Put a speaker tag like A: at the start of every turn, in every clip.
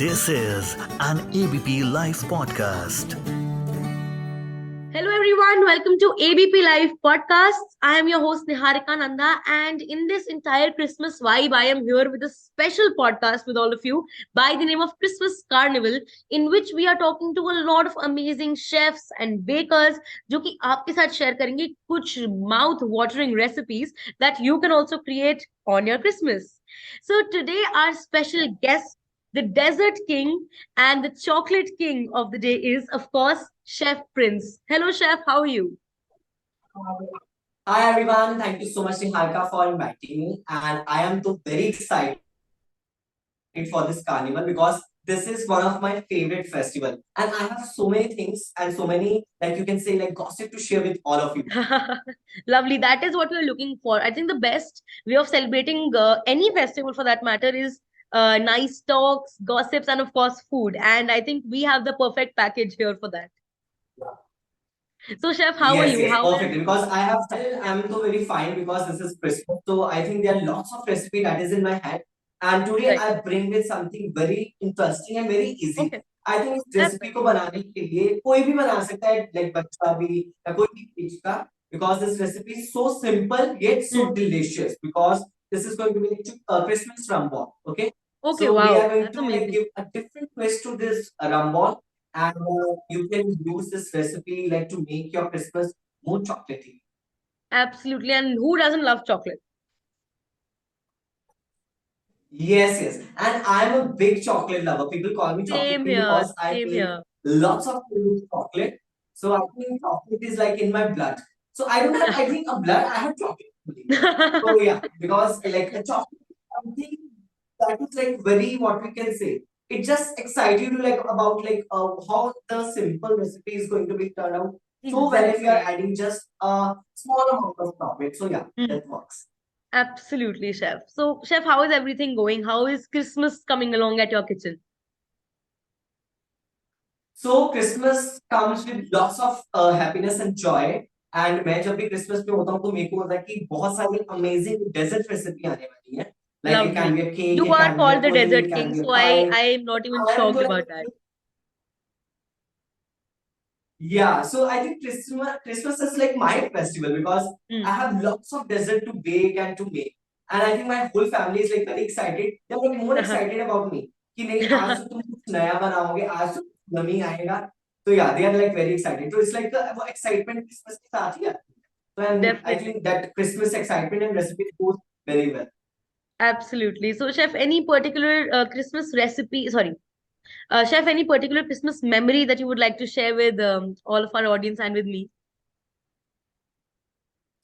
A: This is an ABP Life podcast.
B: Hello everyone, welcome to ABP Live Podcasts. I am your host Niharika Nanda, and in this entire Christmas vibe, I am here with a special podcast with all of you by the name of Christmas Carnival, in which we are talking to a lot of amazing chefs and bakers, जो कि आपके साथ share करेंगे कुछ mouth watering recipes that you can also create on your Christmas. So today our special guest, the Desert King and the chocolate king of the day is, of course, Chef Prince. Hello, Chef. How are you?
C: Hi everyone, thank you so much Niharika for inviting me, and I am so very excited for this carnival because this is one of my favorite festival, and I have so many things and so many, like you can say, like gossip to share with all of you.
B: Lovely. That is what we're looking for. I think the best way of celebrating any festival for that matter is nice talks, gossips, and of course, food. And I think we have the perfect package here for that. So, Chef, how are
C: Yes,
B: you?
C: yes,
B: How is
C: perfectly. Because I'm so very fine because this is Christmas. So I think there are lots of recipe that is in my head. And today
B: right?
C: I bring with something very interesting and very easy.
B: Okay,
C: I think इस
B: that's
C: recipe को बनाने के लिए कोई भी बना सकता है, like बच्चा भी या कोई भी age का, because this recipe is so simple yet so
B: mm.
C: delicious, because this is going to be like Christmas rum ball. Okay,
B: Okay.
C: so we are
B: Wow,
C: going
B: that's
C: to like
B: amazing.
C: give a different twist to this rum ball, and you can use this recipe like to make your Christmas more chocolatey.
B: Absolutely. And who doesn't love chocolate?
C: Yes, yes. And I'm a big chocolate lover. People call me chocolate
B: Same
C: king
B: here.
C: because I
B: Same
C: make
B: here.
C: lots of food with chocolate. So I think chocolate is like in my blood. So I don't have, I think, a blood, I have chocolate only. So yeah, because like a chocolate is something that is like very, what we can say. It just excites you to like about like how the simple recipe is going to be turned out so well if you are
B: Exactly.
C: adding just a small amount of chocolate. So yeah,
B: Mm.
C: that works.
B: Absolutely, Chef. So, Chef, how is everything going? How is Christmas coming along at your kitchen?
C: So Christmas comes with lots of happiness and joy. And मैं जब भी Christmas पे होता हूँ तो मेरे को होता है कि बहुत सारी अमेजिंग डेजर्ट रेसिपी आने वाली है. Like it can
B: Lovely.
C: be a cake,
B: You
C: it
B: are
C: can be a
B: called the
C: pudding,
B: Desert
C: it can
B: King,
C: be a
B: so I
C: pie.
B: I am not even
C: I am
B: shocked
C: तो
B: about that.
C: like yeah. So I think Christmas is like my festival because I
B: Hmm.
C: have lots of dessert to bake and to make. And I think my whole family is like very excited. They're like more excited about me. कि नहीं आज तो तुम कुछ नया बनाओगे आज तो नमी आएगा. So yeah, they are like very excited. So it's like वो excitement Christmas के साथ ही आती है. So and I
B: Definitely.
C: think that Christmas excitement and recipe goes very well.
B: Absolutely. So, Chef, any particular Christmas recipe? Sorry, Chef, any particular Christmas memory that you would like to share with all of our audience and with me?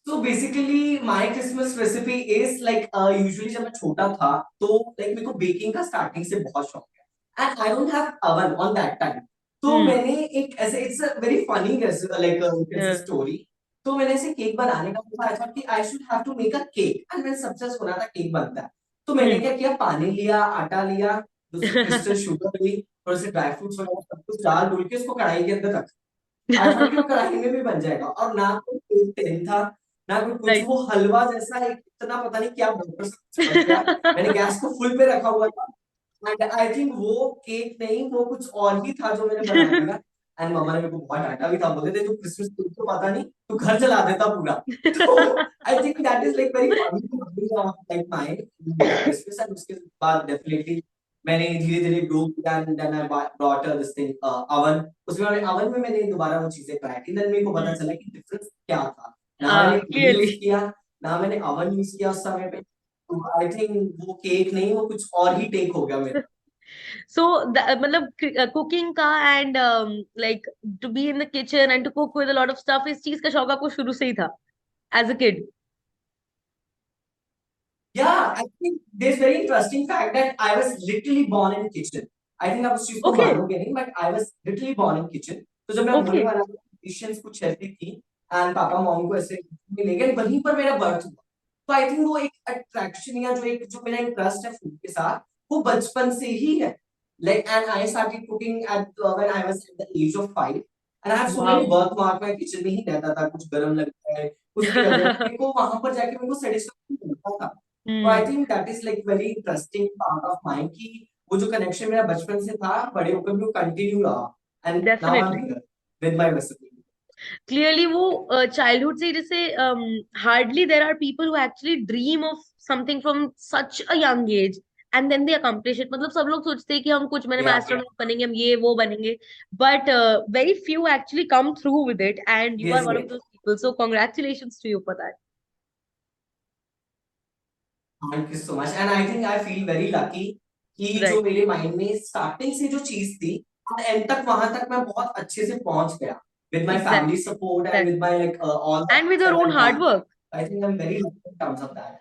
C: So basically my Christmas recipe is like usually जब मैं छोटा था तो like मेरे को baking का starting से बहुत शौक है. And I don't have oven on that time. तो
B: Hmm.
C: मैंने एक ऐसे it's a very funny like you can say
B: Yeah.
C: story. तो मैंने ऐसे केक बनाने का सोचा. I thought कि I should have to make a cake. And मैंने सबसे सुना था केक बनता है. तो मैंने
B: Hmm.
C: क्या किया, पानी लिया, आटा लिया, दूसरी क्रिस्टल शुगर ली, थोड़े से ड्राई फ्रूट्स वगैरह सब कुछ डाल डूल के उसको कढ़ाई के अंदर रख. आई थॉट कि वो कढ़ाई में भी बन जाएगा, और ना कोई केक टिन था ना कोई कुछ,
B: Right.
C: वो हलवा जैसा एक इतना पता नहीं क्या बटर सा चिपक गया. मैंने गैस को फुल पे रखा हुआ था, एंड आई थिंक वो केक नहीं, वो कुछ और ही था जो मैंने बना दिया. एंड मम्मा ने मेरे को बहुत डांटा भी था, बोलते थे तू क्रिसमस केक तो पता नहीं, तू घर जला देता पूरा. तो I think that is like very funny like mind Christmas. And उसके बाद डेफिनेटली मैंने धीरे-धीरे ग्रो किया, and then I brought this thing oven. उसमें मैंने ओवन में मैंने दोबारा वो चीज़ें ट्राई की, देन मेरे को पता
B: Hmm.
C: चला कि डिफरेंस क्या था. ना मैंने घी यूज़
B: Clearly.
C: किया, ना मैंने ओवन यूज़ किया उस समय पे. तो आई थिंक वो केक नहीं, वो कुछ और ही टेक हो गया मेरा.
B: So, मतलब cooking का and like to be in the kitchen and to cook with a lot of stuff इस चीज का शौक आपको शुरू से ही था as a kid.
C: Yeah, I think there's very interesting fact that I was literally born in kitchen. I think आप उस चीज़ को
B: Okay.
C: मानोगे नहीं, but I was literally born in kitchen. तो जब मैं होने
B: Okay.
C: वाला था, डिशेस कुछ ऐसी थी, एंड पापा मॉम को ऐसे में ले गए, वहीं पर मेरा बर्थ हुआ. तो आई थिंक वो एक अट्रैक्शन या जो मेरा इंटरेस्ट है फूड के साथ, वो बचपन से ही है. Like, and I started cooking at when I was at the age of 5, and I have so many
B: Wow.
C: birthmark. मैं किचन में ही रहता था, कुछ गरम लगता है, कुछ भी लग रहा है, मेरे को वहां पर जाके मेरे को सेटिस्फेक्शन मिलता था. So I
B: Hmm.
C: think that is like very interesting part of mine कि वो जो कनेक्शन मेरा बचपन से था बड़े होकर भी वो कंटिन्यू रहा, and now I am
B: definitely
C: here with my recipe.
B: Clearly वो चाइल्डहुड से जैसे hardly there are people who actually dream of something from such a young age and then they accomplish it. मतलब सब लोग सोचते हैं कि हम कुछ मैंने
C: या
B: एस्ट्रोनॉट बनेंगे, हम ये वो बनेंगे, but very few actually come through with it and you are
C: yes
B: one of
C: yes,
B: those people, so congratulations to you for that.
C: Thank you so much, and I think I feel very lucky कि जो
B: right
C: मेरे mind में starting से जो चीज थी और and तक वहां तक मैं बहुत अच्छे से पहुंच गया with my family
B: exactly
C: support and with
B: exactly
C: my like all the
B: end with your
C: that
B: own
C: I
B: hard
C: done.
B: Work.
C: I think I am very lucky in terms of that.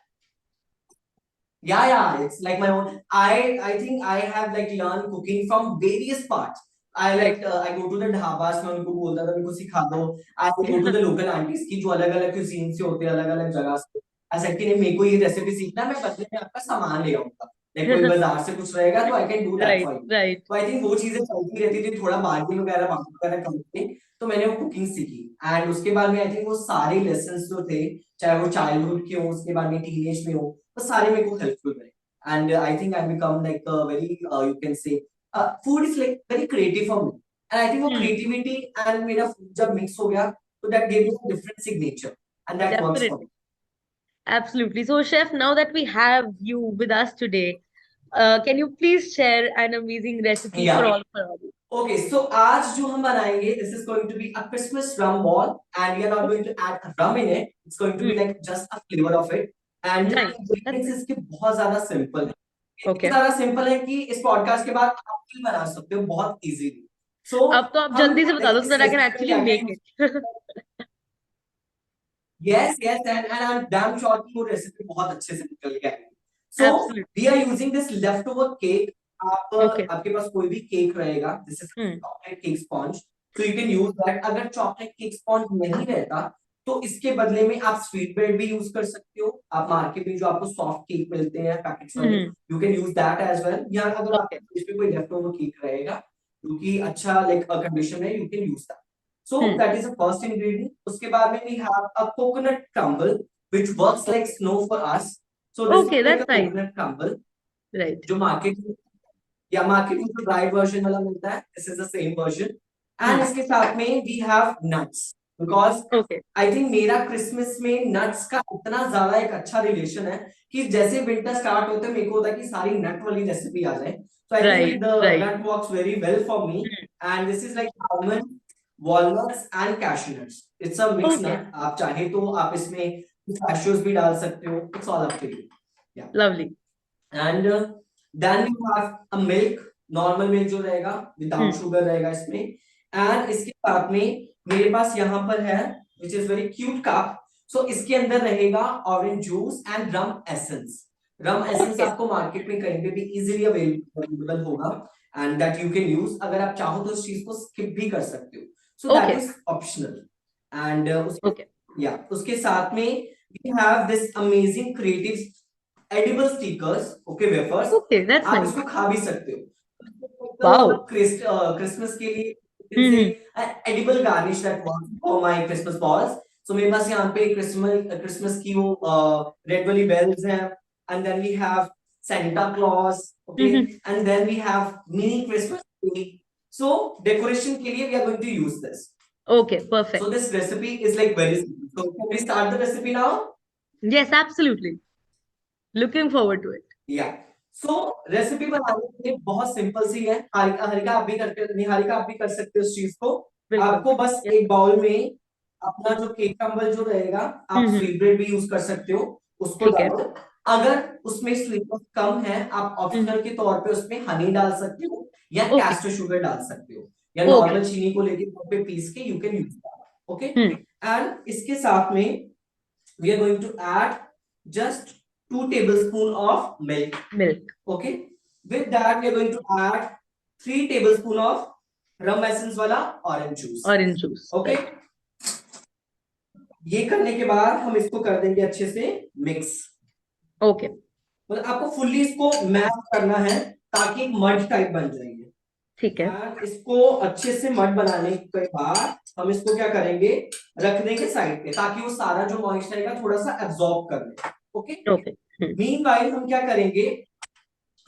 C: Yeah, it's like my own. I think I have like learned cooking from various parts. I
B: right
C: like I go to the dhabas में उनको बोलता था उनको सिखा दो। I go to the local aunties की जो अलग अलग cuisine से होते हैं अलग अलग जगह से। ऐसा कि नहीं मेरे को ये रेसिपी सीखना है, मैं बदले में आपका सामान ले आऊंगा। लाइक कोई बाजार से कुछ रहेगा तो I can do that
B: right
C: for you।
B: Right
C: तो I think वो चीजें चलती रहती थी, थोड़ा बार्गेनिंग वगैरह करके तो मैंने वो कुकिंग सीखी। एंड उसके बाद में आई थिंक वो सारे लेसन्स जो थे चाहे वो चाइल्डहुड के हो उसके बाद में टीनेज में हो वो सारे मेरे को हेल्पफुल रहे। And I think I become like a very you can say food is like very creative for me, and I think वो creativity and मेरा food जब mix हो गया तो that gave me a different signature and that works for
B: definitely
C: me।
B: absolutely. So chef, now that we have you with us today, can you please share an amazing recipe for
C: Yeah,
B: all of our audience?
C: okay, so आज जो हम बनाएंगे this is going to be a Christmas rum ball and we are not going to add rum in it, it's going to be
B: Hmm.
C: like just a flavor of it and
B: Nice. That's
C: ingredients
B: nice.
C: इसके बहुत ज्यादा simple है। इतने
B: Okay.
C: ज्यादा simple है कि इस podcast के बाद आप भी बना सकते हो बहुत इजीली। सो
B: अब तो आप
C: हम
B: जल्दी से बता दो so
C: इस
B: that I can
C: रेसिपी में
B: actually
C: क्या
B: make
C: क्या
B: it.
C: Yes yes and I am damn sure कि वो रेसिपी बहुत अच्छे से निकल के आएगी। So
B: Absolutely.
C: We are using this left over cake. आप
B: Okay.
C: आपके पास कोई भी केक रहेगा, this is
B: Hmm.
C: Chocolate cake sponge, so you can use that. अगर चॉकलेट केक स्पॉन्ज नहीं रहता तो इसके बदले में आप स्वीट ब्रेड भी यूज कर सकते हो। आप मार्केट में जो आपको सॉफ्ट केक मिलते हैं पैकेट्स वाले,
B: Hmm.
C: You can use that as well. या अगर आपके
B: Okay.
C: फ्रिज में कोई लेफ्ट ओवर केक रहेगा जो कि अच्छा लाइक कंडीशन में, you can use that. So
B: Hmm.
C: that is the first ingredient. उसके बाद में we have a coconut crumble which works like
B: Okay.
C: snow for us. So this is
B: Okay,
C: like
B: that's
C: a
B: nice.
C: coconut crumble
B: Right.
C: जो market में जो dry version वाला मिलता है, this is the same version.
B: Hmm.
C: And इसके साथ में we have nuts because
B: Okay.
C: I think मेरा क्रिसमस में नट्स का इतना ज्यादा एक अच्छा रिलेशन है कि जैसे विंटर स्टार्ट होते हैं मेरे को होता है कि सारी नट वाली रेसिपी आ जाए। So I think
B: Right.
C: the
B: Right.
C: nut works very well for me
B: Hmm.
C: and this is like almond, walnuts and cashew nuts. It's a mixed
B: Okay.
C: nut. आप चाहे तो आप इसमें cashews भी डाल सकते हो, it's all up to you. Yeah.
B: Lovely.
C: And then you have a milk, normal milk जो रहेगा विदाउट
B: Hmm.
C: शुगर रहेगा इसमें। एंड इसके साथ में मेरे पास यहाँ पर है which is very cute cup. So इसके अंदर रहेगा orange juice and rum essence. Rum essence
B: Okay.
C: आपको मार्केट में कहीं पे भी इजीली अवेलेबल होगा and that you can use. अगर आप चाहो तो इस चीज को स्किप भी कर सकते हो, so that
B: Okay.
C: Is optional. And
B: Okay.
C: उसके साथ में we have this amazing creative edible stickers, okay wafers.
B: Okay. That's
C: आप
B: nice.
C: इसको खा भी सकते हो
B: Wow.
C: क्रिसमस के लिए
B: Hmm.
C: Edible garnish that works for my Christmas balls. So मेरे पास यहाँ पे क्रिसमस की वो रेड वाली बेल्स हैं and then we have Santa Claus, okay,
B: Hmm.
C: and then we have mini Christmas tree. So decoration के लिए we are going to use this.
B: Okay. Perfect.
C: So this recipe is like very simple. So can we start the recipe now?
B: Yes, absolutely. Looking forward to it.
C: Yeah. So recipe बनाने के लिए बहुत simple सी है। हारिका हारिका आप भी करके निहारिका आप भी कर सकते हो इस चीज को।
B: बिल्कुल।
C: आपको बस
B: Yes.
C: एक बाउल में अपना जो केक क्रम्बल जो रहेगा, आप
B: हम्म।
C: स्वीट ब्रेड भी यूज कर सकते हो, उसको
B: ठीक है।
C: डालो। अगर उसमें स्वीटनेस कम है आप ऑप्शनल के तौर पे उसमें हनी डाल सकते हो या
B: Okay.
C: कैस्टर शुगर डाल सकते हो या
B: Okay.
C: नॉर्मल चीनी को लेके घर पे पीस के you can use that, okay.
B: Hmm.
C: And इसके साथ में we are going to add just 2 tablespoon of milk.
B: Milk.
C: Okay. With that, we are going to add 3 tablespoon of rum essence वाला orange juice.
B: Orange juice.
C: Okay.
B: Right.
C: ये करने के बाद हम इसको कर देंगे अच्छे से मिक्स।
B: Okay.
C: मतलब आपको फुल्ली इसको मैश करना है ताकि एक मड टाइप बन जाएंगे।
B: ठीक है।
C: And इसको अच्छे से मड बनाने के बाद हम इसको क्या करेंगे, रख देंगे साइड पे ताकि वो सारा जो मॉइस्चर है थोड़ा सा एब्जॉर्ब कर ले, ओके।
B: Okay.
C: मीनवाइल हम क्या करेंगे,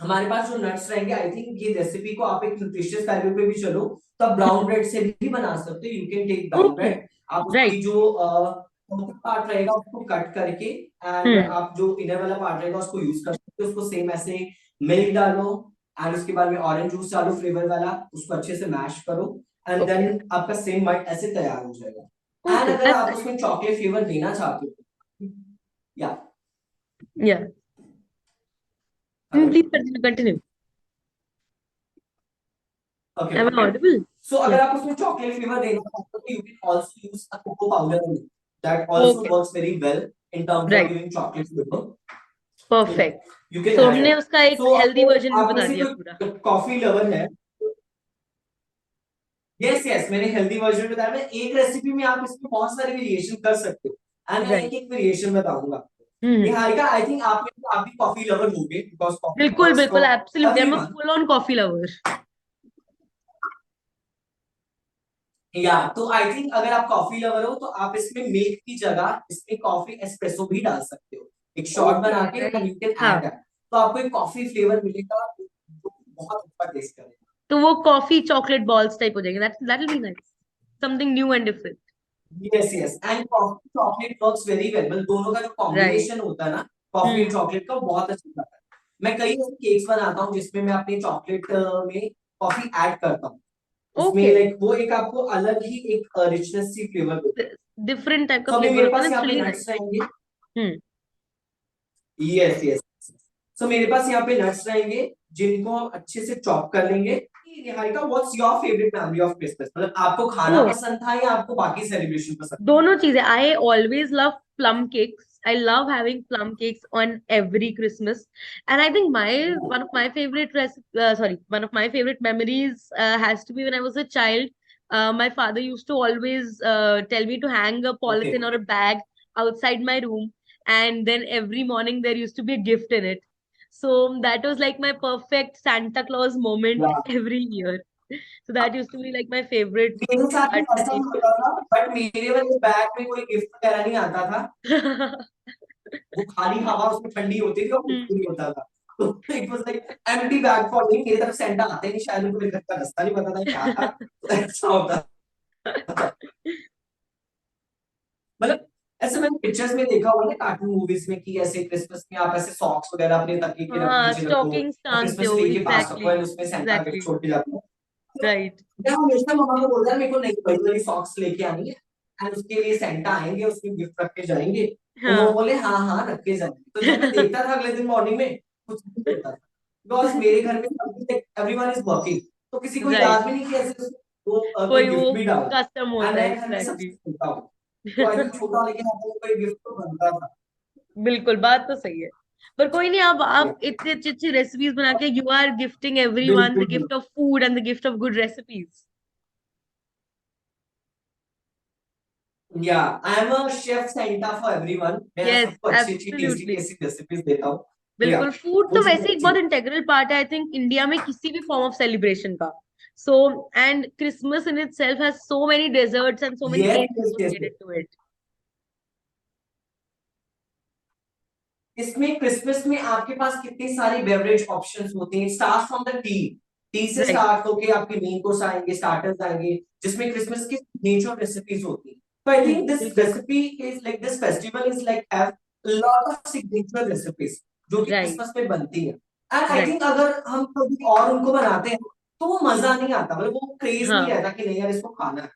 C: हमारे पास जो नट्स रहेंगे, आई थिंक ये रेसिपी को आप एक न्यूट्रिशियस वैल्यू पे भी चलो तो आप ब्राउन ब्रेड से भी बना सकते हो। You can take brown
B: okay,
C: bread, आप
B: राइट।
C: उसकी जो पार्ट रहेगा उसको कट करके एंड
B: हम्म,
C: आप जो इनर वाला पार्ट रहेगा उसको यूज कर सकते हो। उसको सेम ऐसे मिल्क डालो एंड उसके बाद में ऑरेंज जूस डालो फ्लेवर वाला, उसको अच्छे से मैश करो एंड
B: ओके,
C: देन आपका सेम वाइट ऐसे तैयार हो जाएगा। एंड
B: ओके,
C: अगर
B: दैट्स
C: आप उसमें चॉकलेट फ्लेवर देना चाहते हो, या
B: या
C: hello,
B: please continue continue.
C: Okay
B: am I
C: okay.
B: Audible?
C: So
B: yeah,
C: अगर आप उसमें चॉकलेट फ्लेवर देना चाहते हो, you can also use a cocoa powder that also
B: okay,
C: works very well in terms of
B: right,
C: giving chocolate flavour. So yeah,
B: perfect.
C: You can
B: तो
C: add
B: हमने
C: it.
B: उसका एक
C: सो
B: हेल्दी
C: आपको,
B: version भी
C: आप में
B: बता
C: से
B: दिया पूरा।
C: कोई कॉफी लवर है? यस यस, मैंने हेल्दी वर्जन बताया। मैं एक रेसिपी में आप इसमें बहुत सारे वेरिएशन कर सकते हो एंड मैं
B: राइट।
C: एक एक वेरिएशन बताऊंगा।
B: हम्म,
C: निहारिका, आई थिंक आप भी कॉफी लवर होगे बिकॉज कॉफी
B: बिल्कुल
C: वर्क्स
B: बिल्कुल,
C: for
B: absolutely, I am a
C: everyone.
B: Full on coffee lover.
C: या तो आई थिंक अगर आप कॉफी लवर हो तो आप इसमें मिल्क की जगह इसमें कॉफी एस्प्रेसो भी डाल सकते हो, एक शॉट
B: ओके,
C: बना के एंड
B: राइट।
C: यू कैन
B: हाँ,
C: ऐड दैट। तो आपको एक कॉफी फ्लेवर मिलेगा जो बहुत अच्छा टेस्ट करेगा।
B: तो वो कॉफी चॉकलेट बॉल्स टाइप हो जाएंगे, that will be nice, something new and different.
C: Yes yes, and coffee chocolate works very well, मतलब दोनों का जो
B: राइट।
C: कॉम्बिनेशन होता है ना कॉफी एंड
B: हम्म,
C: चॉकलेट का, बहुत अच्छा लगता है। मैं कई ऐसे केक्स बनाता हूँ जिसमें मैं अपने चॉकलेट में कॉफी ऐड करता हूँ, उसमें
B: ओके,
C: लाइक वो एक आपको अलग ही एक रिचनेस सी फ्लेवर देता है।
B: डिफरेंट टाइप का
C: तो अभी
B: फ्लेवर
C: मेरे
B: होता है
C: पास
B: ना, इट्स
C: यहाँ पे
B: रियली नाइस।
C: नट्स रहेंगे।
B: हम्म,
C: यस यस, सो मेरे पास यहाँ पे नट्स रहेंगे जिनको हम अच्छे से चॉप कर लेंगे। Niharika, what's your favourite memory of Christmas? मतलब आपको
B: ओ,
C: खाना पसंद था या आपको बाकी सेलिब्रेशन पसंद
B: दोनों चीजें। I always love plum cakes, I love having plum cakes on every Christmas. And I think my
C: था?
B: One of my favourite sorry, one of my favorite memories has to be when I was a child. My father used to always tell me to hang a
C: okay,
B: polythene or a bag outside my room, and then every morning there used to be a gift in it. So that was like my perfect Santa Claus moment every year. So that used to be like my favorite
C: मेरे साथ भी
B: part
C: ऐसा ही
B: in
C: होता था, but मेरे वाले bag में कोई गिफ्ट वगैरह नहीं आता था।
B: Christmas.
C: वो खाली हवा उसमें ठंडी होती थी और कुछ
B: Hmm.
C: भी नहीं होता था। तो it was like empty bag for me. मेरी तरफ सेंटा आते नहीं, शायद उनको मेरे घर का रास्ता नहीं पता था क्या था, तो ऐसा होता था। मतलब ऐसे मैंने पिक्चर्स में देखा हुआ है कार्टून मूवीज में कि ऐसे क्रिसमस में आप ऐसे सॉक्स वगैरह अपने तकिए के
B: हाँ,
C: नीचे रखो
B: स्टॉकिंग्स
C: और
B: टांगते
C: क्रिसमस
B: हो,
C: ट्री के पास रखो
B: एग्जैक्टली,
C: एंड उसमें सेंटा गिफ्ट
B: एग्जैक्टली,
C: छोड़ के जाता है। तो
B: राइट।
C: मैं हमेशा मम्मा को बोलता है मेरे को नहीं बड़ी बड़ी सॉक्स लेके आनी है एंड उसके लिए सेंटा आएंगे उसमें गिफ्ट रख के जाएंगे। तो वो
B: हाँ,
C: बोले हाँ हाँ रख के जाएंगे। तो जब मैं देखता था अगले दिन मॉर्निंग में कुछ नहीं होता था बिकॉज मेरे घर में एवरीवन इज वर्किंग, तो किसी को
B: राइट,
C: याद भी नहीं कि ऐसे वो कोई
B: कोई वो
C: गिफ्ट भी डाल।
B: कस्टम
C: एंड
B: होता है,
C: मैं घर में
B: एग्जैक्टली।
C: सबसे छोटा हूँ, तो आई थिंक छोटा लेकिन आपको कोई गिफ्ट तो बनता था।
B: बिल्कुल, बात तो सही है। पर कोई नहीं, अब आप इतनी अच्छी अच्छी रेसिपीज बना के you are gifting everyone the
C: बिल्कुल
B: गिफ्ट
C: बिल्कुल।
B: Of food and the gift of good recipes.
C: Yeah I am a chef Santa for everyone. मैं
B: यस,
C: सबको अच्छी अच्छी टेस्टी
B: एब्सोल्युटली,
C: टेस्टी रेसिपीज देता हूँ। तो या
B: बिल्कुल। फूड
C: वो
B: तो
C: चीज
B: वैसे एक
C: अच्छी
B: बहुत इंटेग्रल पार्ट है, आई थिंक, इंडिया में किसी भी फॉर्म ऑफ सेलिब्रेशन का। So and Christmas in itself has so many desserts and so many
C: yes
B: things
C: yes yes.
B: Associated to it.
C: इसमें क्रिसमस में आपके पास कितने सारे बेवरेज ऑप्शंस होते हैं। Start from the tea, tea से
B: राइट,
C: स्टार्ट होके आपके मेन कोर्स आएंगे, स्टार्टर्स आएंगे जिसमें क्रिसमस की नेचर रेसिपीज होती है। तो आई थिंक दिस
B: बिल्कुल,
C: recipe is like this festival is like have lot of signature recipes जो कि
B: राइट,
C: क्रिसमस में बनती है। And I
B: right.
C: थिंक अगर हम कभी और उनको बनाते हैं तो वो मजा नहीं आता, मतलब वो क्रेज नहीं
B: हाँ,
C: रहता कि नहीं यार इसको खाना है।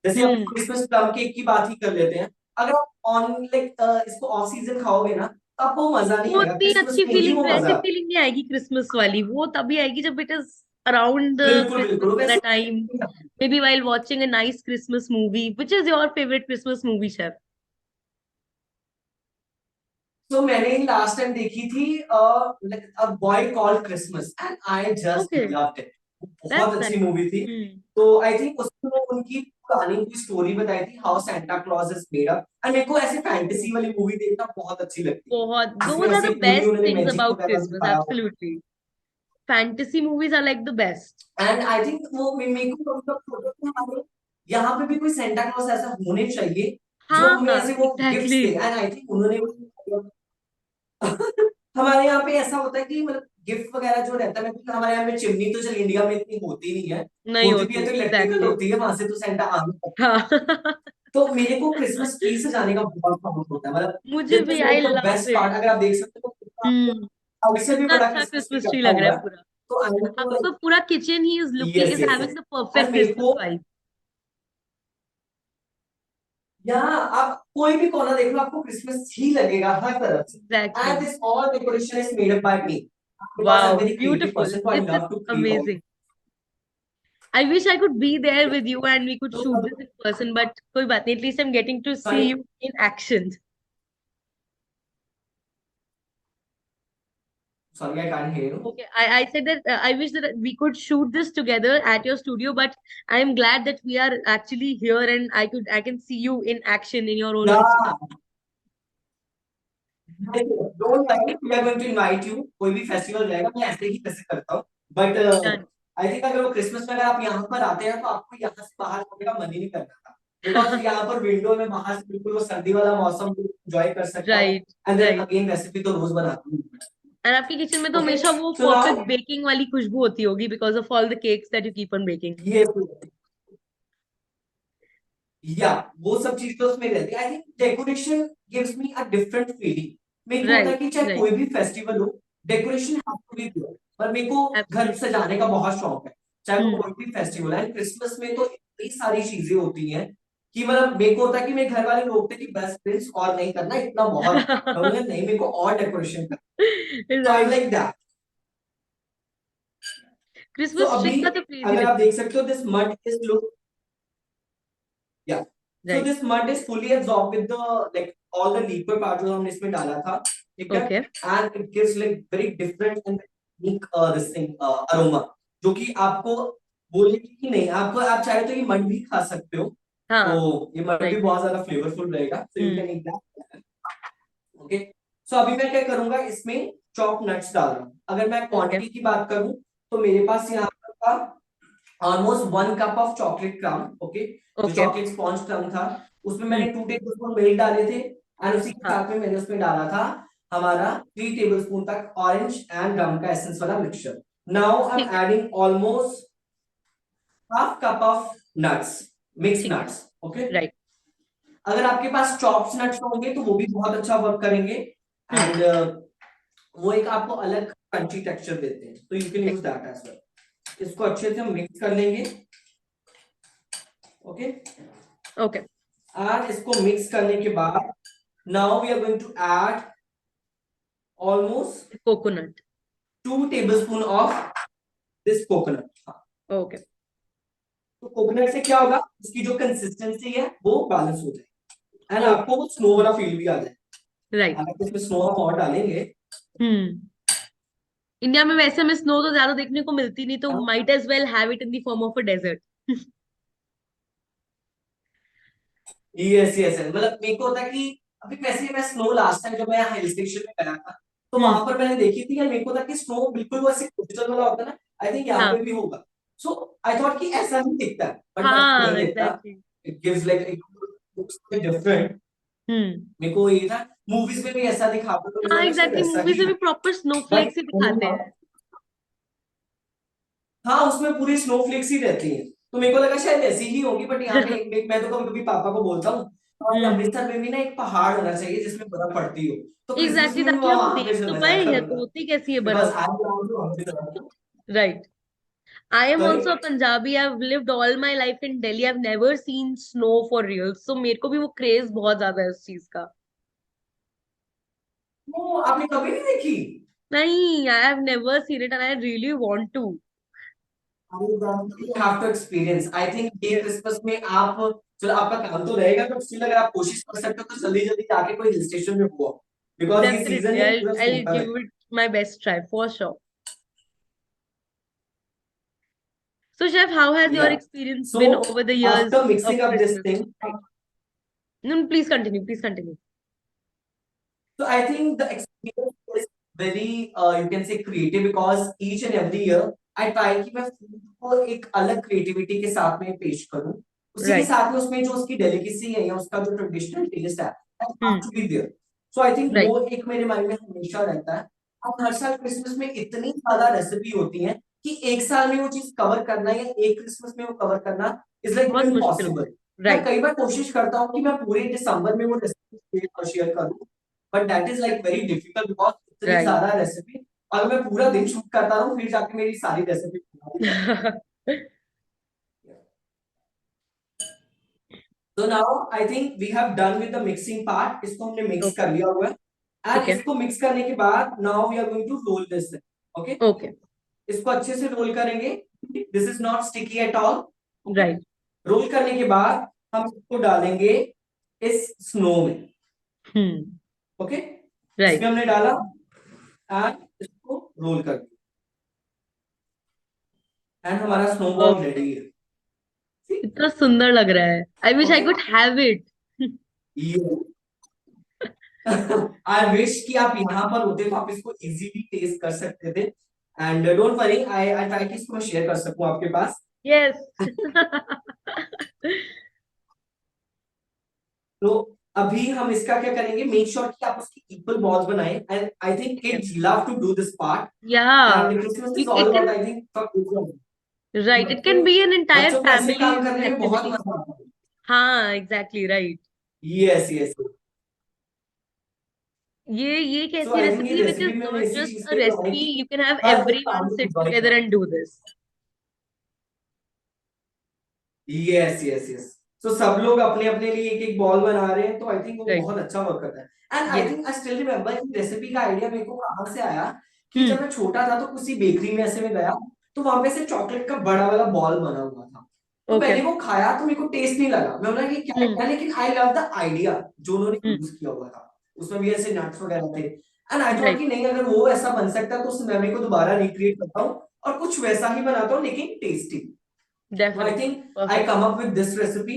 C: जैसे हम
B: हम्म,
C: क्रिसमस प्लम केक की बात ही कर लेते हैं, अगर आप ऑन लाइक इसको ऑफ सीजन खाओगे ना तो आपको मजा नहीं
B: वो
C: आएगा,
B: उतनी
C: क्रिसमस
B: अच्छी
C: में ही
B: फीलिंग,
C: वो मजा
B: वैसी
C: आता
B: फीलिंग नहीं आएगी क्रिसमस वाली। वो तभी आएगी जब इट इज अराउंड
C: है।
B: द
C: बिल्कुल
B: क्रिसमस
C: बिल्कुल
B: वाला
C: वैसे।
B: Time, may be while watching a nice Christmas movie. Which is your favorite Christmas movie, chef?
C: तो मैंने लास्ट टाइम देखी थी a boy called Christmas and I just
B: Okay,
C: loved it. बहुत
B: that's
C: अच्छी
B: nice.
C: मूवी थी।
B: Hmm.
C: तो I think उसमें वो उनकी पुरानी कोई स्टोरी बताई थी how Santa Claus is made up, and मेरे को ऐसे
B: Oh,
C: फैंटेसी वाली मूवी देखना बहुत अच्छी लगती है
B: बहुत,
C: जिसमें
B: those are
C: ऐसे
B: the
C: पूरी
B: best
C: उन्होंने
B: things
C: मैजिक
B: about
C: वगैरह
B: Christmas.
C: दिखाया हो।
B: Absolutely. Fantasy movies are like the best.
C: And I think वो मेरे को कभी कभी होता है कि हमारे यहाँ पे भी कोई सेंटा क्लॉज ऐसा होने चाहिए जो
B: हाँ,
C: हमें ऐसे वो gifts they.
B: exactly.
C: And I think उन्होंने वो हमारे यहाँ पे ऐसा होता है कि मतलब गिफ्ट वगैरह जो रहता है, मतलब हमारे यहाँ पे चिमनी तो चल इंडिया में इतनी होती नहीं है,
B: नहीं
C: होती भी है
B: होती
C: तो इलेक्ट्रिकल
B: एग्जैक्टली।
C: होती है, वहां से तो सेंटा आ नहीं सकता।
B: हाँ।
C: तो मेरे को क्रिसमस ट्री सजाने का बहुत शौक होता है, मतलब
B: मुझे
C: दिस
B: भी,
C: is
B: I
C: like the
B: love
C: best
B: it.
C: Part. अगर आप देख सकते हो तो
B: हम्म।
C: साउथ से भी
B: कितना
C: बड़ा
B: अच्छा
C: क्रिसमस ट्री
B: क्रिसमस ट्री
C: रखा
B: लग रहा
C: हुआ
B: है
C: है।
B: पूरा।
C: तो आई एम तो
B: आपका
C: लाइक
B: पूरा kitchen he is looking,
C: yes
B: is
C: yes
B: having
C: yes.
B: The
C: end
B: perfect
C: मेरे
B: क्रिसमस
C: को
B: वाइब।
C: यहाँ आप कोई भी कोना देख लो आपको क्रिसमस ही लगेगा हर तरफ से।
B: Exactly.
C: And this all decoration is made up by me, because I am
B: wow,
C: very creative
B: beautiful,
C: person, so I
B: this is
C: love to create all.
B: Amazing. I wish I could be there with you and we could
C: तो
B: shoot this in person, but कोई बात नहीं, at least I'm getting to see
C: sorry
B: you in action.
C: Sorry I can't hear you.
B: Okay, I said that I wish that we could shoot this together at your studio, but I am glad that we are actually here and I can see you in action in your own
C: या
B: kitchen.
C: Don't worry, we are going to invite you, कोई भी festival रहेगा मैं ऐसे ही कैसे करता हूँ। But
B: Done.
C: I think अगर वो क्रिसमस में अगर आप यहाँ पर आते हैं तो आपको यहाँ से बाहर जाने का मन ही नहीं करता था, बिकॉज यहाँ पर विंडो में बाहर से बिल्कुल वो सर्दी वाला मौसम एंजॉय कर सकता हूँ।
B: Right,
C: and then
B: right.
C: Again recipe तो रोज बनाती हूँ।
B: And आपके किचन में तो
C: ओके
B: हमेशा वो
C: सो नाउ
B: perfect baking वाली खुशबू होती होगी because of all the cakes that you keep on baking.
C: ये या वो सब चीज तो उसमें रहती है। I think decoration gives me a different feeling. मेरे को होता है
B: Right,
C: कि चाहे
B: right.
C: कोई भी फेस्टिवल हो, decoration have to be good. पर मेरे को घर
B: Absolutely.
C: सजाने का बहुत शौक है, चाहे वो
B: Hmm.
C: कोई भी फेस्टिवल है। क्रिसमस में तो इतनी सारी चीजें होती हैं कि मतलब मेरे को होता है कि मेरे घर वाले लोग थे कि बस प्रिंस और नहीं करना, इतना बहुत है। मैं बोला नहीं, मेरे को और डेकोरेशन करना। So I am
B: Right.
C: Like that. So
B: Christmas tree
C: अभी
B: का तो क्रेजी
C: अगर आप
B: डिफरेंस।
C: देख सकते हो this mud is look yeah so
B: right.
C: This mud is fully absorb with the like all the liquid part जो हमने इसमें डाला था, ठीक है।
B: Okay.
C: And it gives like very different and unique this thing aroma, जो कि आपको बोलेगी कि नहीं, आपको आप चाहे तो ये मड भी खा सकते हो। तो
B: हाँ।
C: ये मड भी
B: राइट।
C: बहुत ज्यादा फ्लेवरफुल रहेगा, so you
B: hmm.
C: Can eat that. Okay so अभी मैं क्या करूंगा, इसमें चॉप नट्स डाल रहा हूँ। अगर मैं
B: ओके।
C: क्वांटिटी की बात करूं तो मेरे पास यहाँ पर था ऑलमोस्ट 1 कप ऑफ चॉकलेट क्रम। ओके जो
B: ओके।
C: चॉकलेट स्पॉन्ज क्रम था, उसमें
B: हम्म।
C: मैंने 2 टेबलस्पून मिल्क डाले थे। एंड उसी के
B: हाँ।
C: साथ में मैंने उसमें डाला था हमारा 3 टेबलस्पून तक ऑरेंज एंड रम का एसेंस वाला मिक्सचर। नाउ आई
B: ठीक
C: एम
B: है।
C: Adding almost half cup of nuts, mix
B: ठीक है।
C: नट्स। Okay
B: right.
C: अगर आपके पास चॉप्स नट्स होंगे तो वो भी बहुत अच्छा वर्क करेंगे।
B: हम्म।
C: एंड वो एक आपको अलग क्रंची टेक्सचर देते हैं, तो you can use that as well. इसको अच्छे से हम मिक्स कर लेंगे। Okay
B: okay.
C: एंड इसको मिक्स करने के बाद now we are going to add almost
B: coconut.
C: 2 tablespoon of this coconut.
B: Okay.
C: तो कोकोनट से क्या होगा, उसकी जो कंसिस्टेंसी है वो बैलेंस हो जाए एंड
B: ओके।
C: आपको वो स्नो वाला फील भी आ जाए।
B: राइट।
C: हालांकि इसमें स्नो हम और डालेंगे।
B: हम्म। इंडिया में वैसे में स्नो तो ज्यादा देखने को मिलती नहीं, तो might as well have it in the form of a dessert.
C: Yes yes, मतलब मेरे को होता है कि अभी वैसे मैं स्नो लास्ट टाइम जब मैं हिल स्टेशन में गया था तो
B: हम्म।
C: वहां पर मैंने देखी थी, और मेरे को था कि स्नो बिल्कुल वो ऐसे क्रिस्टल वाला होता है ना, आई थिंक यहाँ
B: हाँ।
C: पे भी होगा। सो आई थॉट कि ऐसा ही दिखता है, बट ऐसा नहीं
B: हाँ
C: दिखता।
B: Exactly.
C: It gives like it looks different.
B: Hmm.
C: मेरे को ये था मूवीज में भी ऐसा दिखाते तो मुझे
B: हाँ
C: लगा शायद
B: एग्जैक्टली,
C: ऐसा
B: मूवीज
C: ही
B: में भी
C: है।
B: प्रॉपर
C: बट
B: स्नोफ्लेक्स ही दिखाते हैं।
C: हाँ उसमें पूरी स्नोफ्लेक्स ही रहती है, तो मेरे को लगा शायद ऐसी ही होगी। बट यहाँ पे मैं तो कभी कभी पापा को बोलता हूँ और
B: हम्म।
C: अमृतसर में भी ना एक पहाड़ होना चाहिए जिसमें बर्फ पड़ती हो, तो क्रिसमस
B: एग्जैक्टली,
C: में भी
B: ताकि
C: मैं
B: हम
C: वहां पे
B: देख तो
C: चला
B: पाए
C: जाया
B: ये
C: करूंगा,
B: होती कैसी है
C: बिकॉज
B: बर्फ।
C: I am belong to Amritsar.
B: Right. I am
C: sorry
B: also a Punjabi. I've lived all my life in Delhi. I've never seen snow for real. So मेरे को भी वो क्रेज बहुत ज्यादा है उस चीज का।
C: वो आपने कभी नहीं देखी?
B: नहीं, I have never seen it and I really want to.
C: You have to experience. I think ये क्रिसमस में आप, चलो आपका काम तो रहेगा बट स्टिल अगर आप कोशिश कर सकते हो तो जल्दी जल्दी जाके कोई हिल स्टेशन में हुआ, बिकॉज ये सीजन
B: Definitely,
C: है
B: I'll
C: पूरा
B: I'll
C: स्नो का
B: give
C: है।
B: it my best try for sure. So, Chef, how has your
C: या
B: experience
C: so
B: been over the years
C: after mixing
B: of
C: up this
B: Christmas?
C: Thing,
B: Right. No, please continue. Please continue.
C: so I think the experience is very you can say creative, because each and every year I try कि मैं food को एक अलग creativity के साथ में पेश करूं, उसी के
B: Right.
C: साथ में उसमें जो उसकी delicacy है या उसका जो traditional taste है that has
B: Hmm.
C: to be there. So I think
B: Right.
C: वो एक मेरे mind में हमेशा रहता है। अब हर साल क्रिसमस में इतनी ज्यादा रेसिपी होती है कि एक साल में वो चीज कवर करना या एक क्रिसमस में वो कवर करना इज लाइक
B: बहुत मुश्किल
C: इम्पॉसिबल।
B: होता
C: मैं
B: राइट।
C: कई बार कोशिश करता हूँ कि मैं पूरे दिसंबर में वो रेसिपी शेयर करूँ, but that is like very difficult because इतनी
B: राइट।
C: ज्यादा रेसिपी। अगर मैं पूरा दिन शूट करता रहूँ फिर जाके मेरी सारी रेसिपी तो now I think we have done with the mixing part. इसको हमने मिक्स
B: ओके।
C: कर लिया हुआ है
B: ठीक
C: एंड
B: है।
C: इसको मिक्स करने के बाद now we are going to roll this. Okay,
B: okay.
C: इसको अच्छे से रोल करेंगे। This is not sticky at all. Okay,
B: right.
C: Roll करने के बाद हम इसको डालेंगे इस स्नो में।
B: हम्म।
C: ओके, इसमें
B: राइट।
C: हमने डाला एंड इसको रोल कर दिया एंड हमारा स्नोबॉल रेडी है।
B: इतना सुंदर लग रहा है। I wish I
C: okay,
B: could have it.
C: I wish कि आप यहाँ पर होते तो आप इसको इजीली टेस्ट कर सकते थे। And don't worry, I try कि इसको मैं शेयर कर सकूं आपके पास।
B: यस।
C: तो अभी हम इसका क्या करेंगे, मेक श्योर कि आप उसकी इक्वल बॉल्स बनाएं and I think kids love to do this part.
B: Yeah,
C: and Christmas is all
B: it
C: about
B: can,
C: I think for kids.
B: right, it
C: बच्चों
B: can be an entire
C: बच्चों को ऐसे काम
B: family
C: करने में बहुत
B: activity.
C: मजा आता है।
B: हाँ, exactly, right.
C: Yes yes.
B: ये एक
C: सो
B: ऐसी
C: आई थिंक ये
B: रेसिपी which is
C: रेसिपी में
B: not
C: ऐसी
B: just
C: चीज
B: a
C: पे बनाई
B: recipe,
C: कि
B: you can have
C: हर कोई
B: everyone
C: family
B: sit
C: enjoy
B: together
C: करे।
B: and do this.
C: Yes yes yes. So सब लोग अपने अपने लिए एक एक बॉल बना रहे हैं तो आई थिंक वो
B: Right.
C: बहुत अच्छा वर्क करता है। And I
B: Yes.
C: Think I still remember कि रेसिपी का आइडिया मेरे को कहाँ से आया कि
B: Hmm.
C: जब मैं छोटा था तो किसी बेकरी में ऐसे में गया तो वहां पे से चॉकलेट का बड़ा वाला बॉल बना हुआ था। तो
B: Okay.
C: मैंने वो खाया तो मेरे को टेस्ट नहीं लगा। मैं बोला कि क्या
B: Hmm.
C: है, लेकिन आई लव द आइडिया जो उन्होंने
B: Hmm.
C: यूज किया हुआ था। उसमें भी ऐसे नट्स वगैरह थे एंड आई थॉट
B: Right.
C: कि नहीं, अगर वो ऐसा बन सकता है तो उस मेमोरी को दोबारा रिक्रिएट करता हूँ और कुछ वैसा ही बनाता हूँ लेकिन टेस्टी। तो I
B: Definitely.
C: Think I
B: Perfect.
C: Come up with this recipe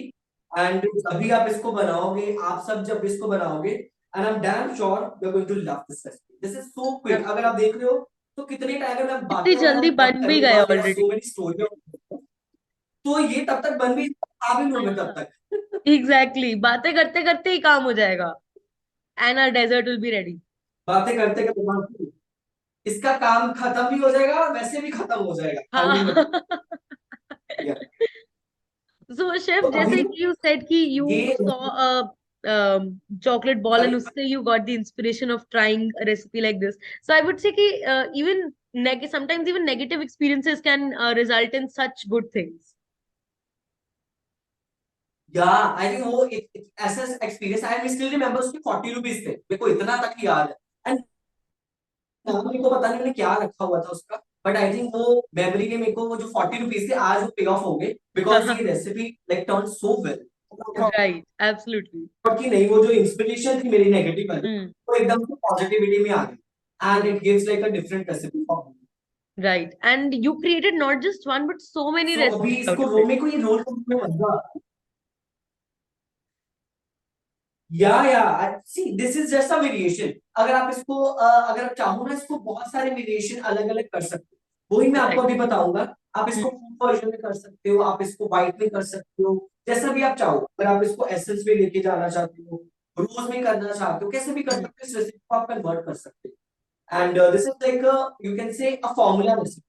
C: एंड अभी आप इसको बनाओगे, आप सब जब इसको बनाओगे and I am damn sure you are going to love this recipe. This is so quick. अगर आप
B: Absolutely.
C: देख रहे हो तो कितने टाइम में मैं
B: इतनी
C: बातें
B: जल्दी
C: और
B: बन भी
C: करूं
B: गए
C: because there are
B: already.
C: So many stories. तो ये तब तक बन भी खा भी लूंगा तब
B: हाँ,
C: तक।
B: एग्जैक्टली, बातें करते करते ही काम हो जाएगा and our dessert will be ready.
C: बातें करते करते इसका काम खत्म भी हो जाएगा और वैसे भी खत्म हो जाएगा खाने में।
B: हाँ।
C: या
B: So, chef,
C: तो
B: जैसे
C: अभी
B: कि you said कि you
C: ये
B: saw a chocolate ball and
C: sorry,
B: उससे you got the inspiration of trying a recipe like this. So I would say कि even sometimes even negative experiences can result in such good things.
C: या I think वो एक ऐसा experience I still remember. उसके 40 rupees थे, मेरे को इतना तक याद है। एंड नाम मेरे को पता नहीं मैंने क्या रखा हुआ था उसका, बट आई थिंक वो मेमोरी ने मेरे को वो जो 40 रुपीज थे आज वो पे ऑफ हो गए बिकॉज ये recipe like turn so well
B: Right, absolutely.
C: कि नहीं, वो जो इंस्पिरेशन थी मेरी नेगेटिव वाली
B: Hmm.
C: वो एकदम से पॉजिटिविटी में आ गई and it gives like a different recipe for me.
B: Right. And you created not just one, but so many
C: सो अभी
B: recipes out
C: इसको
B: of
C: रो
B: it.
C: में को ये रोल करने में मजा। See this is just a variation. अगर आप इसको अगर आप चाहो ना इसको बहुत सारे वेरिएशन अलग अलग कर सकते हो, वही मैं आपको
B: Right.
C: अभी बताऊंगा। आप
B: Hmm.
C: इसको फूड वर्जन में कर सकते हो, आप इसको व्हाइट में कर सकते हो, जैसा भी आप चाहो। अगर आप इसको एसेंस में लेके जाना चाहते हो, रोज में करना चाहते हो, कैसे भी कर
B: Hmm.
C: सकते हो, इस रेसिपी को आप कन्वर्ट कर सकते हो। And this is like you can से अ फॉर्मूला रेसिपी।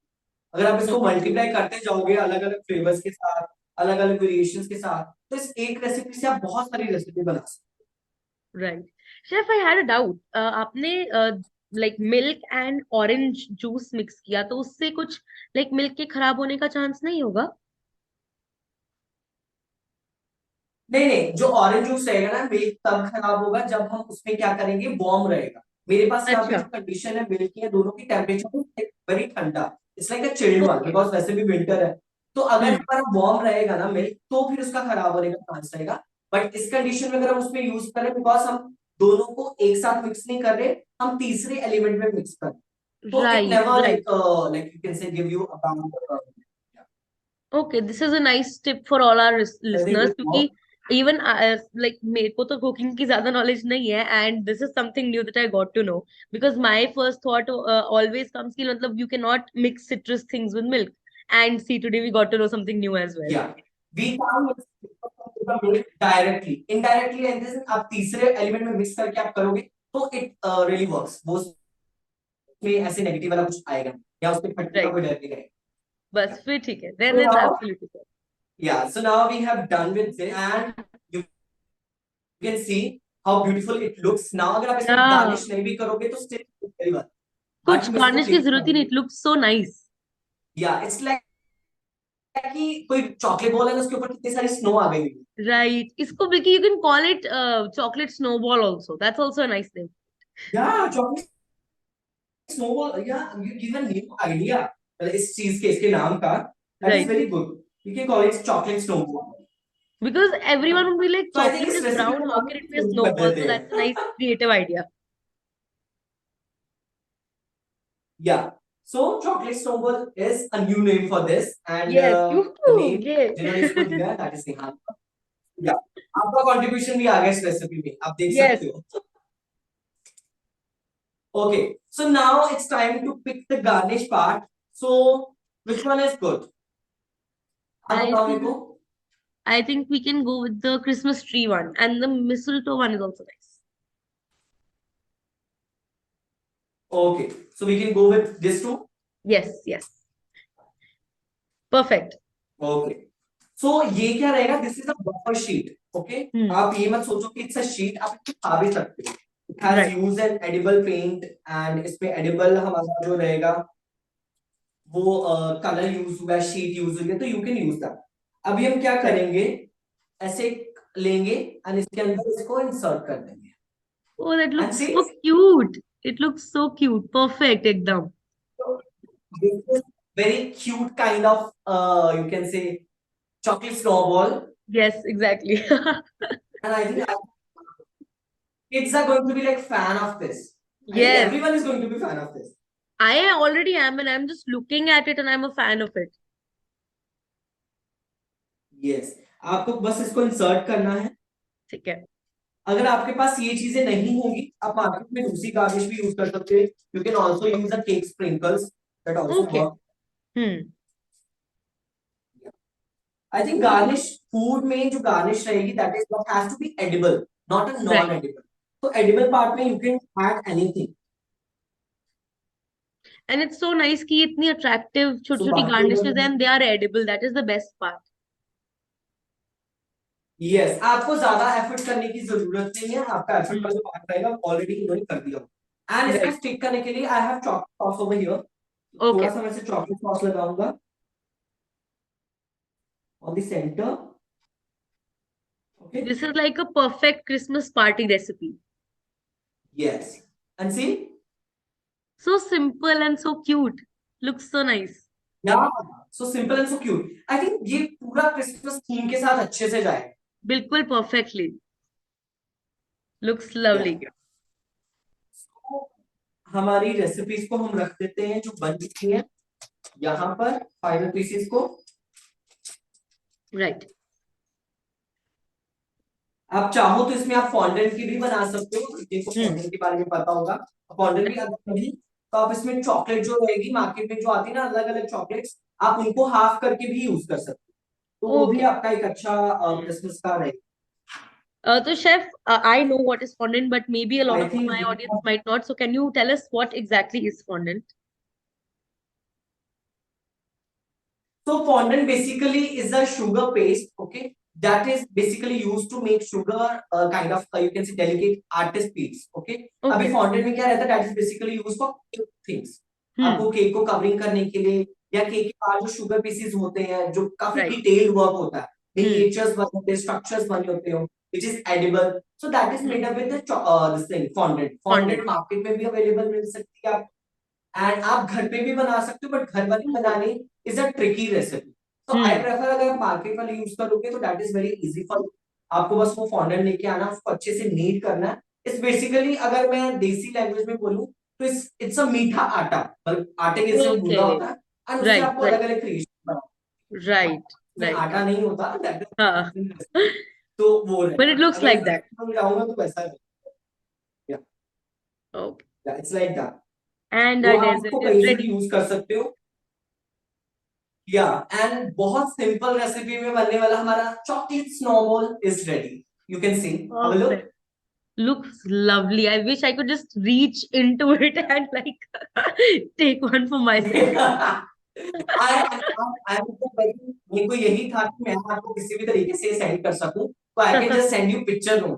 C: अगर आप इसको
B: Okay.
C: मल्टीप्लाई करते जाओगे अलग अलग फ्लेवर्स के साथ, अलग अलग वेरिएशंस के साथ, तो इस एक रेसिपी से आप बहुत सारी रेसिपी बना सकते
B: Right. Chef, I had a doubt. आपने like milk and orange juice mix किया तो उससे कुछ like milk के खराब होने का चांस नहीं होगा?
C: नहीं नहीं, जो ऑरेंज जूस रहेगा ना मिल्क तब खराब होगा जब हम उसमें क्या करेंगे, वार्म रहेगा। मेरे पास यहाँ पे
B: अच्छा।
C: जो कंडीशन है मिल्क की है, दोनों की टेम्परेचर वेरी ठंडा, it's like a chilled one
B: okay.
C: Because वैसे भी विंटर है। तो अगर
B: हम्म।
C: हमारा वार्म रहेगा ना मिल्क तो फिर उसका खराब होने का चांस रहेगा। बट इस कंडीशन में अगर हम उसमें यूज करें, बिकॉज हम दोनों को एक साथ मिक्स नहीं कर रहे, हम तीसरे एलिमेंट में मिक्स कर रहे हैं, तो it
B: right,
C: never
B: right.
C: Like you can say give you a
B: okay, this is a nice tip for all our
C: I think
B: listeners, क्योंकि इवन लाइक मेरे को तो कुकिंग की ज्यादा नॉलेज नहीं है and this is something new that I got to know, because my first thought always comes कि मतलब you can not mix citrus things with milk, and see today we got to know something new as well.
C: Yeah, we can't mix the milk directly, indirectly, and this आप तीसरे element में mix करके आप करोगे तो it really works वो। उसमें ऐसे नेगेटिव वाला कुछ आएगा या उसमें फटने का
B: Right.
C: कोई डर नहीं रहेगा.
B: बस फिर ठीक है. Then
C: So
B: it's
C: now,
B: absolutely fine.
C: yeah, so now we have done with this and you can see how beautiful it looks. Now अगर आप इसको
B: Yeah.
C: garnish नहीं भी करोगे तो still very well.
B: कुछ
C: आज मैं इसको
B: garnish की
C: cake
B: जरूरत ही नहीं. It looks so nice.
C: Yeah, it's like कि कोई चॉकलेट बॉल है ना उसके ऊपर कितनी सारी स्नो आ गई हुई.
B: Right. इसको बल्कि you can call it chocolate snowball also. That's also a nice name.
C: Yeah, chocolate snowball. Yeah, you give a new idea. इस चीज के इसके नाम का. That is
B: Right.
C: very good. You can call it chocolate snowball.
B: Because everyone would be like,
C: So I think
B: chocolate
C: इस
B: is
C: recipe
B: brown,
C: को
B: how
C: हम
B: can it be a
C: शुरू कर
B: snowball?
C: देते
B: So
C: हैं.
B: that's a nice creative idea.
C: Yeah. So chocolate snowball is a new name for this and
B: Yes.
C: the name
B: Yay.
C: जिन्होंने इसको दिया है that is Nihan. Yeah. आपका contribution भी आ गया इस रेसिपी में. आप देख
B: Yes.
C: सकते हो. Okay. So now it's time to pick the garnish part. So which one is good? आप
B: I
C: बताओ मेरे
B: think
C: को.
B: I think we can go with the Christmas tree one, and the mistletoe one is also nice.
C: Okay. So we can go with this two.
B: Yes, yes. Perfect.
C: Okay. So ये क्या रहेगा? This is a buffer sheet. Okay. आप ये मत सोचो कि it's a sheet. आप इसको खा भी सकते हो. It has
B: Right.
C: used an edible paint and इसमें edible हमारा जो रहेगा वो कलर यूज हुआ है, शीट यूज हुई है, तो यू कैन यूज दैट. अभी हम क्या करेंगे, ऐसे लेंगे और इसके अंदर इसको इंसर्ट कर देंगे.
B: Oh, that looks
C: see?
B: so cute. It looks so cute. Perfect, ekdam.
C: This is very cute kind of you can say chocolate snowball.
B: Yes, exactly.
C: And I think kids are going to be like fan of this. I think
B: Yes,
C: everyone is going to be fan of this.
B: I already am, and I'm just looking at it, and I'm a fan of it.
C: Yes. आपको बस इसको insert करना है.
B: ठीक है.
C: अगर आपके पास ये चीजें नहीं होंगी, आप मार्केट में दूसरी गार्निश भी यूज कर सकते हैं. You can also use the cake sprinkles that also
B: Okay.
C: Work. I think garnish food में जो गार्निश रहेगी that is what has to be edible, not a non
B: Right.
C: Edible. तो एडिबल पार्ट में you can add anything.
B: And it's so nice कि इतनी attractive
C: So
B: छोटी-छोटी
C: बाकी
B: garnishes हैं, and they are edible. That is the best part.
C: Yes, आपको ज्यादा effort करने की जरूरत नहीं है. आपका एफर्ट का जो पार्ट रहेगा ऑलरेडी इन्होंने कर दिया. एंड इसको
B: Right.
C: स्टिक करने के लिए I have chocolate sauce over here.
B: Okay.
C: थोड़ा सा मैं से चॉकलेट सॉस लगाऊंगा on the center. Okay.
B: This is like a perfect Christmas party recipe.
C: Yes. And see?
B: So simple and so cute. Looks so nice.
C: Yeah. So simple and so cute. I think ये पूरा Christmas theme के साथ अच्छे से जाए.
B: बिल्कुल perfectly. Looks lovely.
C: So, हमारी recipes को हम रख देते हैं जो बन चुकी हैं यहाँ पर फाइनल पीसेस को.
B: Right.
C: आप चाहो तो इसमें आप फॉन्डेंट की भी बना सकते हो. जिनको फॉन्डेंट के बारे में पता होगा, फॉन्डेंट भी अगर नहीं तो आप इसमें चॉकलेट जो रहेगी मार्केट में जो आती है ना अलग अलग चॉकलेट्स, आप उनको हाफ करके भी यूज कर सकते हो. तो वो भी आपका एक अच्छा क्रिसमस का रहेगा.
B: So chef, I know what is fondant, but maybe a lot
C: I
B: of
C: think
B: my
C: we
B: audience
C: have-
B: might not. So can you tell us what exactly is fondant?
C: So fondant basically is a sugar paste, okay, that is basically used to make sugar kind of you can say delicate artist beads, okay. अभी
B: Okay.
C: fondant में क्या रहता है, that is basically used for things. आपको cake को covering करने के लिए या केक के पास जो शुगर पीसेस होते हैं जो काफी
B: Right.
C: डिटेल्ड वर्क होता है, मिनिएचर्स बने होते हैं, स्ट्रक्चर्स बने होते हैं, which is edible. So that is made up with the this thing fondant. Fondant market में भी अवेलेबल मिल सकती है आप, एंड आप घर पे भी बना सकते हो, बट घर वाली बनानी इज अ ट्रिकी रेसिपी. तो आई प्रेफर अगर आप मार्केट वाली यूज करोगे तो that is very easy for. आपको बस वो फॉन्डेंट लेके आना, उसको अच्छे से नीड करना है. इट्स बेसिकली अगर मैं देसी लैंग्वेज में बोलूं तो इट्स अ मीठा आटा, मतलब आटे के जैसे गूंदा होता है एंड उससे आपको अलग अलग क्रिएशन बनाना.
B: Right.
C: आटा नहीं होता दैट
B: हाँ.
C: तो वो
B: But it looks like that.
C: जाऊंगा तो वैसा है.
B: Okay.
C: It's like that.
B: And
C: तो
B: our
C: आप
B: dessert
C: इसको
B: is
C: कहीं से भी
B: ready.
C: यूज कर सकते हो. या एंड बहुत सिंपल रेसिपी में बनने वाला हमारा chocolate snowball is ready. You can see. Have a look.
B: Perfect. Looks lovely. I wish I could just reach into it and like take one for myself.
C: मेरे को यही था कि मैं आपको किसी भी तरीके से सेंड कर सकूं, तो I can just send you picture room.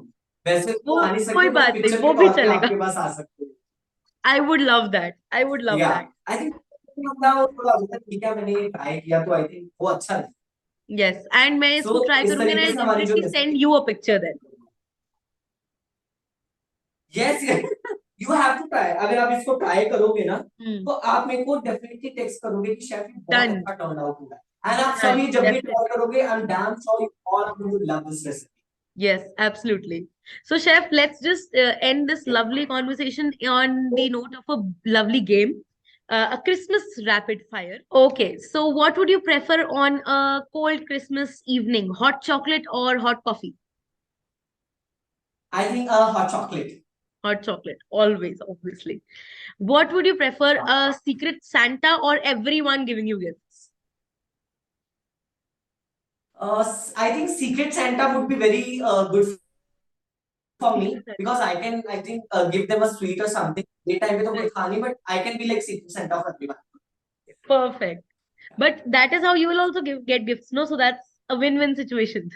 C: वैसे तो
B: वो
C: आ नहीं
B: कोई
C: सकते, बस
B: बात नहीं,
C: पिक्चर
B: वो
C: के
B: भी
C: तौर पे
B: चलेगा.
C: आपके पास आ सकते हैं।
B: I would love that. I would love
C: या
B: that.
C: आई थिंक मतलब वो थोड़ा होता है, ठीक है, मैंने ट्राई किया तो आई थिंक वो अच्छा है।
B: Yes. And मैं
C: सो
B: इसको try
C: इस
B: करूंगी and
C: तरीके
B: I'll
C: से हमारी जो
B: definitely send
C: recipe,
B: you a picture then.
C: Yes you have to try. अगर आप इसको ट्राई करोगे ना,
B: Hmm.
C: तो आप मेरे को डेफिनेटली टेक्स्ट करोगे कि शेफ ये बहुत
B: Done.
C: अच्छा टर्न आउट हुआ है, एंड आप सब
B: Done.
C: ये जब भी
B: Definitely.
C: ट्राई करोगे, I am damn sure you all are going to love this recipe.
B: Yes, absolutely. So, Chef, let's just end this lovely conversation on the note of a lovely game, a Christmas rapid fire. Okay, so what would you prefer on a cold Christmas evening? Hot chocolate or hot coffee?
C: I think hot chocolate.
B: Hot chocolate, always, obviously. What would you prefer, a secret Santa or everyone giving you gifts?
C: I think Secret Santa would be very good for me, because I think give them a sweet or something. ये time पे तो कोई था नहीं, but I can be like Secret Santa for everyone.
B: Perfect. But that is how you will also get gifts, no? So that's a win-win situation.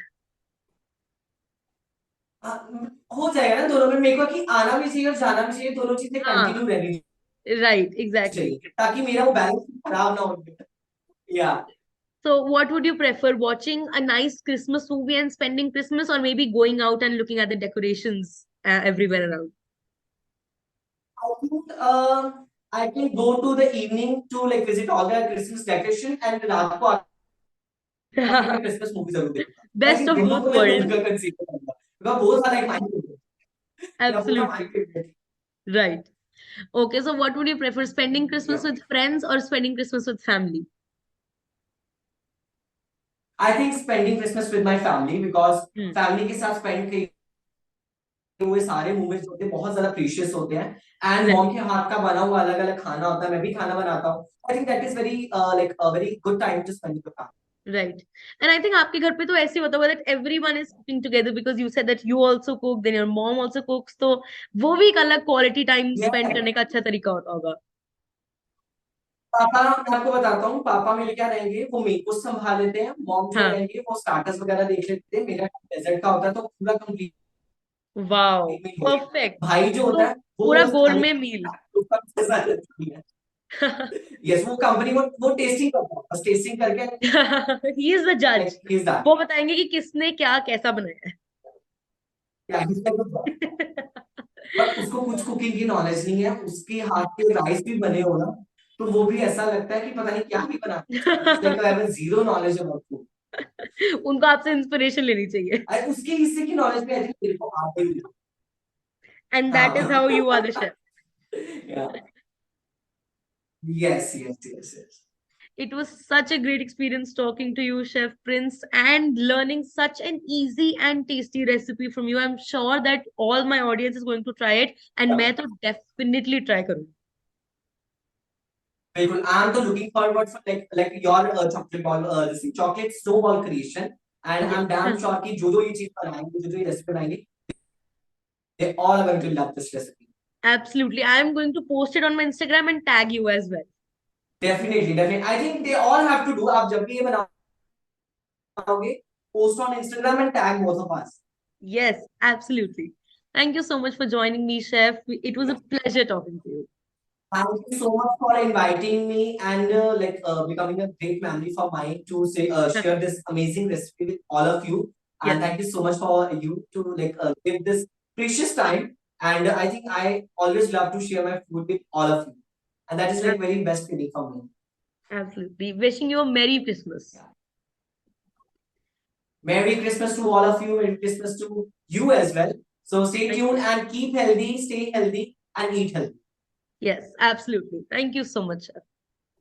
C: हो जाएगा ना दोनों में, मेरे को कि आना भी चाहिए और जाना भी चाहिए, दोनों चीजें
B: हाँ,
C: कंटिन्यू रहनी
B: right, exactly.
C: चाहिए, ताकि मेरा वो बैलेंस खराब ना हो। या
B: So, what would you prefer, watching a nice Christmas movie and spending Christmas, or maybe going out and looking at the decorations everywhere around?
C: I think I can go to the evening to like visit all the Christmas decoration, and रात को आके मैं Christmas movie जरूर देखूंगा। I
B: Best
C: think
B: of
C: दोनों
B: both
C: को मैं
B: worlds.
C: उनका कंसीडर करूंगा, because both are like my favorite. या बोला my
B: Absolutely.
C: favorite।
B: Right. Okay, so what would you prefer, spending Christmas
C: Yeah.
B: with friends or spending Christmas with family?
C: I think spending Christmas with my family, because
B: Hmm.
C: family के साथ spend किए हुए सारे moments होते हैं बहुत ज्यादा precious होते हैं, एंड
B: Right.
C: मॉम के हाथ का बना हुआ अलग अलग खाना होता है, मैं भी खाना बनाता हूँ। I think that is very like a very good time to spend with family.
B: Right. And I think आपके घर पे तो ऐसे ही होता होगा that everyone is cooking together, because you said that you also cook, then your mom also cooks. तो वो भी एक अलग quality time spend करने का अच्छा तरीका होता होगा.
C: पापा, मैं आपको बताता हूँ, पापा मेरे क्या रहेंगे, वो मेरे को संभाल लेते हैं, मॉम जो
B: हाँ.
C: रहेंगे वो स्टार्टर्स वगैरह देख लेते हैं, मेरा डेजर्ट का होता है, तो पूरा कंप्लीट
B: Wow.
C: मील हो जाता है।
B: Perfect.
C: भाई जो होता
B: तो
C: है वो
B: पूरा
C: बस
B: गोल
C: खाने
B: में मील.
C: उसका मजा रहती है। यस, वो कंपनी वो टेस्टिंग करता है, बस टेस्टिंग करके
B: He is the judge.
C: Like he is that.
B: वो बताएंगे कि किसने क्या कैसा बनाया
C: या ही इज, बट उसको कुछ कुकिंग की नॉलेज नहीं है, उसके हाथ के राइस भी बने हो ना, तो वो भी ऐसा लगता है कि पता नहीं क्या ही बना। Like I have zero knowledge about food.
B: है. उनको आपसे इंस्पिरेशन लेनी चाहिए.
C: उसके हिस्से की नॉलेज भी आई थिंक मेरे को आ गई है।
B: And that is how you are the chef.
C: या yes yes yes yes.
B: It was such a great experience talking to you, Chef Prince, and learning such an easy and tasty recipe from you. I'm sure that all my audience is going to try it, and मैं तो definitely try करूँगी.
C: बिल्कुल, I am तो looking forward for like your chocolate ball, this chocolate snowball creation, and I am damn
B: Yes,
C: sure कि जो ये चीज बनाएंगे, जो ये रेसिपी बनाएंगे, they all are going to love this recipe.
B: absolutely. I am going to post it on my Instagram and tag you as well.
C: Definitely definitely, I think they all have to do, आप जब भी ये बनाओगे, post on Instagram and tag both of us.
B: Yes, absolutely. Thank you so much for joining me, Chef. It was a pleasure talking to you.
C: Thank you so much for inviting me, and becoming a great memory for mine to say share this amazing recipe with all of you. And
B: Yes,
C: thank you so much for you to give this precious time. And I think I always love to share my food with all of you, and that is like very best feeling for me.
B: absolutely. Wishing you a Merry Christmas.
C: Yeah. Merry Christmas to all of you. Merry Christmas to you as well. So stay
B: Thank-
C: tuned and keep healthy, stay healthy, and eat healthy.
B: Yes, absolutely. Thank you so much, Chef.